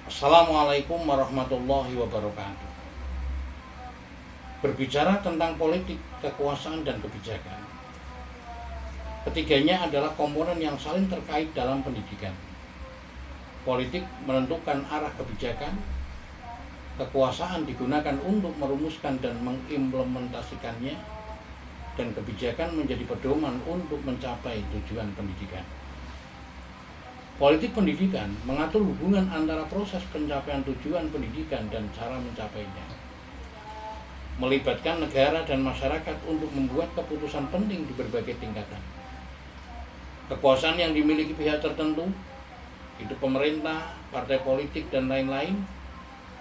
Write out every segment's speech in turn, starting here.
Assalamualaikum warahmatullahi wabarakatuh. Berbicara tentang politik, kekuasaan, dan kebijakan, ketiganya adalah komponen yang saling terkait dalam pendidikan. Politik menentukan arah kebijakan, kekuasaan digunakan untuk merumuskan dan mengimplementasikannya, dan kebijakan menjadi pedoman untuk mencapai tujuan pendidikan. Politik pendidikan mengatur hubungan antara proses pencapaian tujuan pendidikan dan cara mencapainya, melibatkan negara dan masyarakat untuk membuat keputusan penting di berbagai tingkatan. Kekuasaan yang dimiliki pihak tertentu, itu pemerintah, partai politik, dan lain-lain,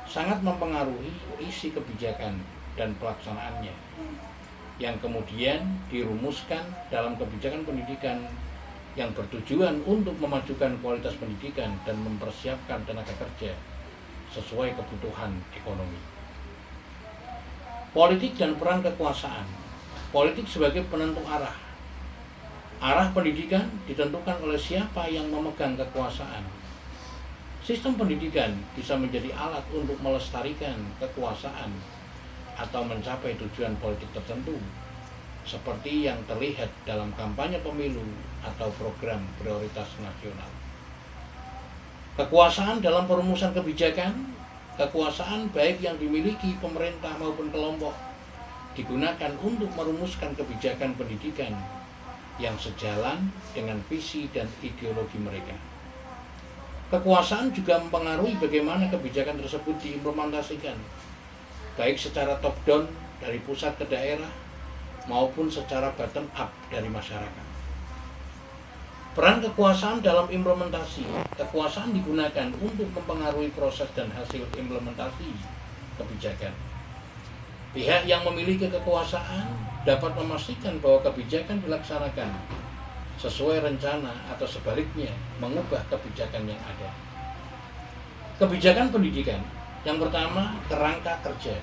sangat mempengaruhi isi kebijakan dan pelaksanaannya, yang kemudian dirumuskan dalam kebijakan pendidikan yang bertujuan untuk memajukan kualitas pendidikan dan mempersiapkan tenaga kerja sesuai kebutuhan ekonomi. Politik dan peran kekuasaan. Politik sebagai penentu arah. Arah pendidikan ditentukan oleh siapa yang memegang kekuasaan. Sistem pendidikan bisa menjadi alat untuk melestarikan kekuasaan atau mencapai tujuan politik tertentu, seperti yang terlihat dalam kampanye pemilu atau program prioritas nasional. Kekuasaan dalam perumusan kebijakan. Kekuasaan baik yang dimiliki pemerintah maupun kelompok digunakan untuk merumuskan kebijakan pendidikan yang sejalan dengan visi dan ideologi mereka. Kekuasaan juga mempengaruhi bagaimana kebijakan tersebut diimplementasikan, baik secara top down dari pusat ke daerah maupun secara bottom up dari masyarakat. Peran kekuasaan dalam implementasi. Kekuasaan digunakan untuk mempengaruhi proses dan hasil implementasi kebijakan. Pihak yang memiliki kekuasaan dapat memastikan bahwa kebijakan dilaksanakan sesuai rencana atau sebaliknya mengubah kebijakan yang ada. Kebijakan pendidikan. Yang pertama, kerangka kerja.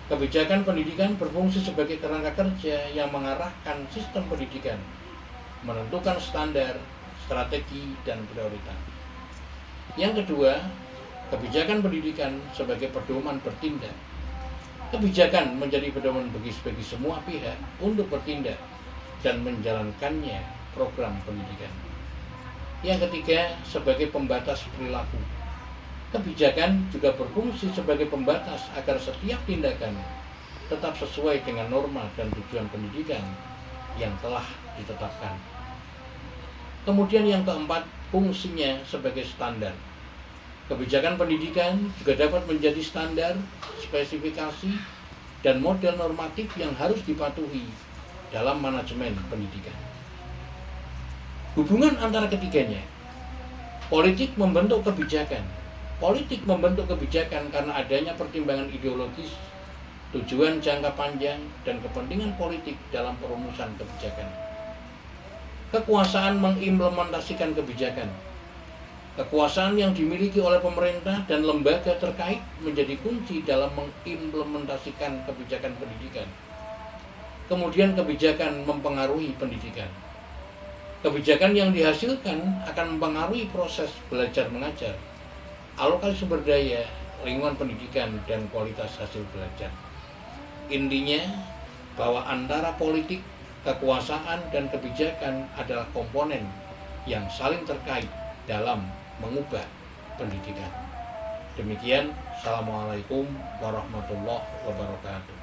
Kebijakan pendidikan berfungsi sebagai kerangka kerja yang mengarahkan sistem pendidikan, menentukan standar, strategi, dan prioritas. Yang kedua, kebijakan pendidikan sebagai pedoman bertindak. Kebijakan menjadi pedoman bagi semua pihak untuk bertindak dan menjalankannya program pendidikan. Yang ketiga, sebagai pembatas perilaku. Kebijakan juga berfungsi sebagai pembatas agar setiap tindakan tetap sesuai dengan norma dan tujuan pendidikan yang telah ditetapkan. Kemudian yang keempat, fungsinya sebagai standar. Kebijakan pendidikan juga dapat menjadi standar, spesifikasi, dan model normatif yang harus dipatuhi dalam manajemen pendidikan. Hubungan antara ketiganya. Politik membentuk kebijakan. Politik membentuk kebijakan karena adanya pertimbangan ideologis, tujuan jangka panjang, dan kepentingan politik dalam perumusan kebijakan. Kekuasaan mengimplementasikan kebijakan. Kekuasaan yang dimiliki oleh pemerintah dan lembaga terkait menjadi kunci dalam mengimplementasikan kebijakan pendidikan. Kemudian kebijakan mempengaruhi pendidikan. Kebijakan yang dihasilkan akan mempengaruhi proses belajar mengajar, alokasi sumber daya, lingkungan pendidikan, dan kualitas hasil belajar. Intinya bahwa antara politik, kekuasaan, dan kebijakan adalah komponen yang saling terkait dalam mengubah pendidikan. Demikian, Assalamualaikum warahmatullahi wabarakatuh.